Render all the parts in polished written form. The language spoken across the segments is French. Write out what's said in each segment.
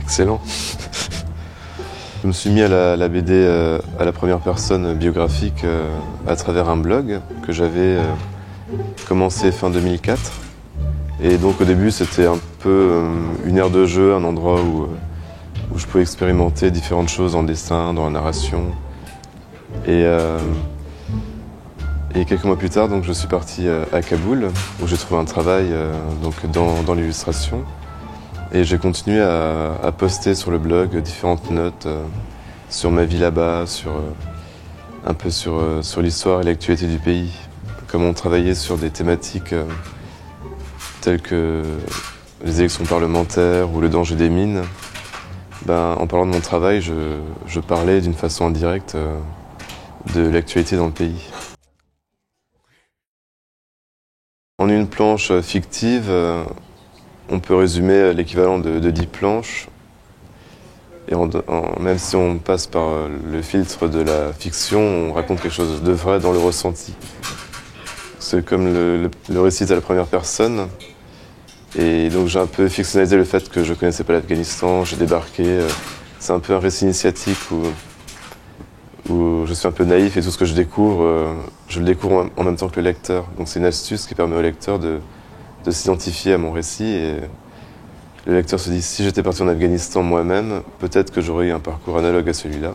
Excellent. Je me suis mis à la BD à la première personne biographique à travers un blog que j'avais commencé fin 2004. Et donc au début c'était un peu une aire de jeu, un endroit où je pouvais expérimenter différentes choses en dessin, dans la narration. Et quelques mois plus tard, donc, je suis parti à Kaboul, où j'ai trouvé un travail donc, dans l'illustration. Et j'ai continué à poster sur le blog différentes notes sur ma vie là-bas, un peu sur l'histoire et l'actualité du pays. Comme on travaillait sur des thématiques telles que les élections parlementaires ou le danger des mines, en parlant de mon travail, je parlais d'une façon indirecte de l'actualité dans le pays. En une planche fictive, on peut résumer l'équivalent de 10 planches. Et même si on passe par le filtre de la fiction, on raconte quelque chose de vrai dans le ressenti. C'est comme le récit à la première personne. Et donc j'ai un peu fictionnalisé le fait que je connaissais pas l'Afghanistan, j'ai débarqué. C'est un peu un récit initiatique où je suis un peu naïf et tout ce que je le découvre en même temps que le lecteur. Donc c'est une astuce qui permet au lecteur de s'identifier à mon récit. Et le lecteur se dit, si j'étais parti en Afghanistan moi-même, peut-être que j'aurais eu un parcours analogue à celui-là.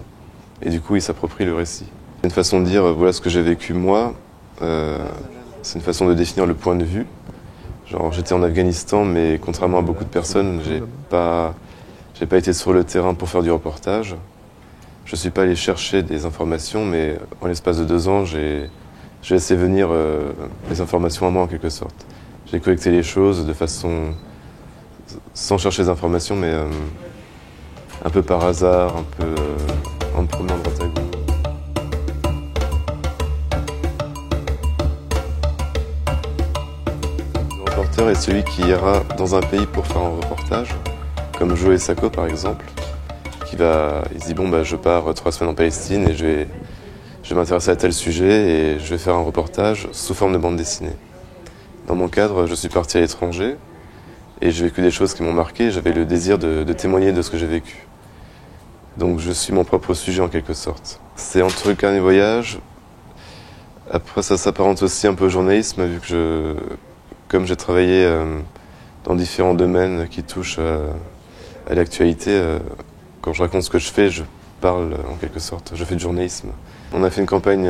Et du coup, il s'approprie le récit. C'est une façon de dire, voilà ce que j'ai vécu moi. C'est une façon de définir le point de vue. Genre, j'étais en Afghanistan, mais contrairement à beaucoup de personnes, j'ai pas été sur le terrain pour faire du reportage. Je suis pas allé chercher des informations, mais en l'espace de 2 ans, j'ai laissé venir les informations à moi en quelque sorte. J'ai collecté les choses de façon sans chercher des informations, mais un peu par hasard, un peu en me promenant de droite à gauche. Le reporter est celui qui ira dans un pays pour faire un reportage, comme Joe Sacco par exemple. Il se dit, je pars 3 semaines en Palestine et je vais m'intéresser à tel sujet et je vais faire un reportage sous forme de bande dessinée. Dans mon cadre, je suis parti à l'étranger et j'ai vécu des choses qui m'ont marqué. J'avais le désir de témoigner de ce que j'ai vécu. Donc je suis mon propre sujet en quelque sorte. C'est entre carnet voyage. Après ça s'apparente aussi un peu au journalisme vu que comme j'ai travaillé dans différents domaines qui touchent à l'actualité, quand je raconte ce que je fais, je parle en quelque sorte, je fais du journalisme. On a fait une campagne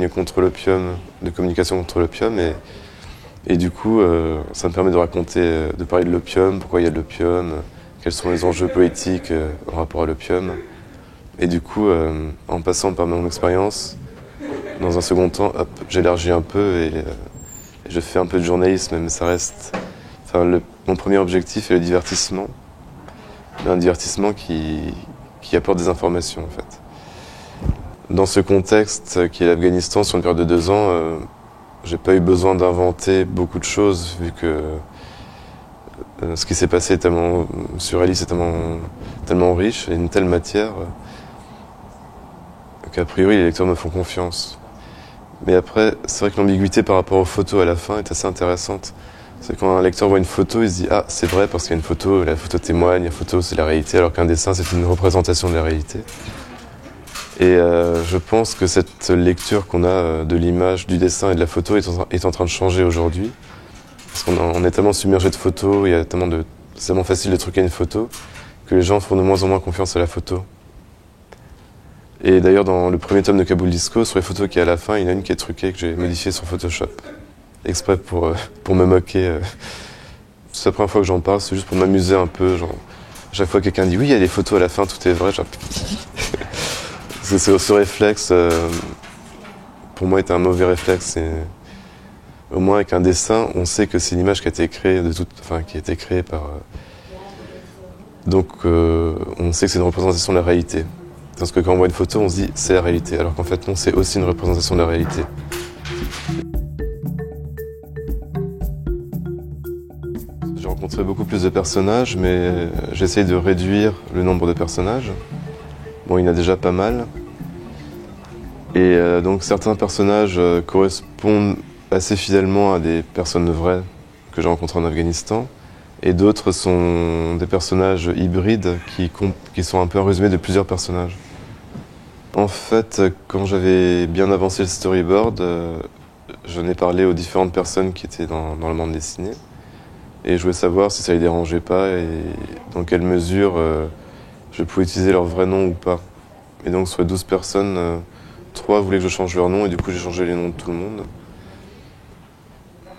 contre l'opium, de communication contre l'opium, et du coup, ça me permet de parler de l'opium, pourquoi il y a de l'opium, quels sont les enjeux politiques en rapport à l'opium. Et du coup, en passant par mon expérience, dans un second temps, j'élargis un peu et je fais un peu de journalisme, mais ça reste... mon premier objectif est le divertissement. Un divertissement qui apporte des informations en fait. Dans ce contexte qui est l'Afghanistan sur une période de 2 ans, j'ai pas eu besoin d'inventer beaucoup de choses vu que ce qui s'est passé est tellement surréaliste, est tellement riche et une telle matière qu'a priori les lecteurs me font confiance. Mais après, c'est vrai que l'ambiguïté par rapport aux photos à la fin est assez intéressante. C'est quand un lecteur voit une photo, il se dit « Ah, c'est vrai parce qu'il y a une photo, la photo témoigne, la photo c'est la réalité, alors qu'un dessin c'est une représentation de la réalité. » Et je pense que cette lecture qu'on a de l'image, du dessin et de la photo est en train de changer aujourd'hui. Parce qu'on est tellement submergé de photos, c'est tellement facile de truquer une photo, que les gens font de moins en moins confiance à la photo. Et d'ailleurs, dans le premier tome de Kaboul Disco, sur les photos qui est à la fin, il y en a une qui est truquée, que j'ai modifiée sur Photoshop. Exprès pour me moquer. C'est la première fois que j'en parle, c'est juste pour m'amuser un peu. Genre, à chaque fois que quelqu'un dit oui, il y a des photos à la fin, tout est vrai. Genre... ce réflexe, pour moi, est un mauvais réflexe. Et au moins, avec un dessin, on sait que c'est une image qui a été créée par. Donc, on sait que c'est une représentation de la réalité. Parce que quand on voit une photo, on se dit c'est la réalité, alors qu'en fait non, c'est aussi une représentation de la réalité. J'ai rencontré beaucoup plus de personnages, mais j'essaye de réduire le nombre de personnages. Bon, il y en a déjà pas mal. Et donc certains personnages correspondent assez fidèlement à des personnes vraies que j'ai rencontrées en Afghanistan. Et d'autres sont des personnages hybrides qui sont un peu un résumé de plusieurs personnages. En fait, quand j'avais bien avancé le storyboard, j'en ai parlé aux différentes personnes qui étaient dans le monde dessiné. Et je voulais savoir si ça les dérangeait pas et dans quelle mesure je pouvais utiliser leur vrai nom ou pas. Et donc sur les 12 personnes, 3 voulaient que je change leur nom et du coup j'ai changé les noms de tout le monde.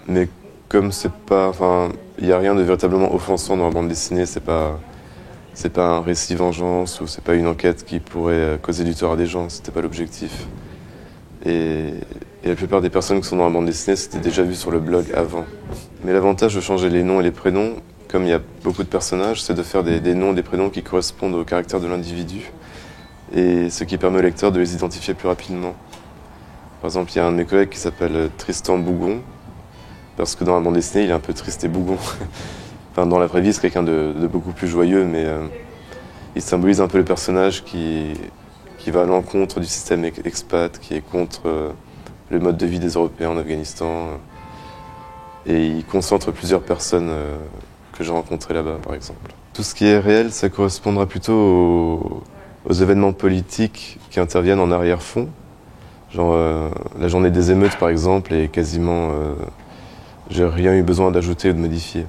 Mais comme c'est pas, enfin, il n'y a rien de véritablement offensant dans la bande dessinée, c'est pas un récit vengeance ou c'est pas une enquête qui pourrait causer du tort à des gens, c'était pas l'objectif. Et la plupart des personnes qui sont dans la bande dessinée, c'était déjà vu sur le blog avant. Mais l'avantage de changer les noms et les prénoms, comme il y a beaucoup de personnages, c'est de faire des noms et des prénoms qui correspondent au caractère de l'individu. Et ce qui permet au lecteur de les identifier plus rapidement. Par exemple, il y a un de mes collègues qui s'appelle Tristan Bougon, parce que dans la bande dessinée, il est un peu triste et bougon. Enfin, dans la vraie vie, c'est quelqu'un de beaucoup plus joyeux, mais il symbolise un peu le personnage qui va à l'encontre du système expat, qui est contre le mode de vie des Européens en Afghanistan. Et il concentre plusieurs personnes que j'ai rencontrées là-bas, par exemple. Tout ce qui est réel, ça correspondra plutôt aux événements politiques qui interviennent en arrière-fond. Genre la journée des émeutes, par exemple, et quasiment... j'ai rien eu besoin d'ajouter ou de modifier.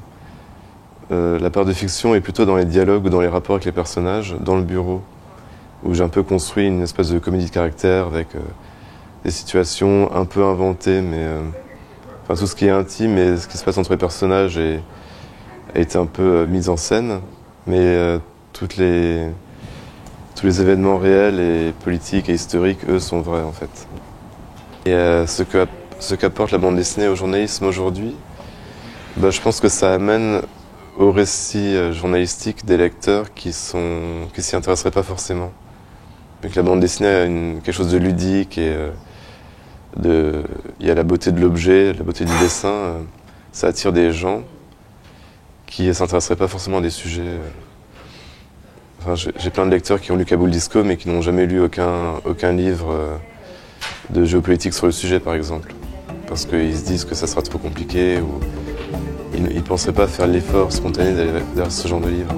La part de fiction est plutôt dans les dialogues ou dans les rapports avec les personnages, dans le bureau, où j'ai un peu construit une espèce de comédie de caractère avec des situations un peu inventées, mais enfin, tout ce qui est intime et ce qui se passe entre les personnages a été un peu mis en scène, mais tous les événements réels et politiques et historiques, eux, sont vrais en fait. Et ce qu'apporte la bande dessinée au journalisme aujourd'hui, bah, je pense que ça amène au récit journalistique des lecteurs qui s'y intéresseraient pas forcément. Mais que la bande dessinée a quelque chose de ludique et il y a la beauté de l'objet, la beauté du dessin, ça attire des gens qui s'intéresseraient pas forcément à des sujets. Enfin, j'ai plein de lecteurs qui ont lu Kaboul Disco mais qui n'ont jamais lu aucun livre de géopolitique sur le sujet par exemple. Parce qu'ils se disent que ça sera trop compliqué ou ils ne penseraient pas faire l'effort spontané d'aller vers ce genre de livre.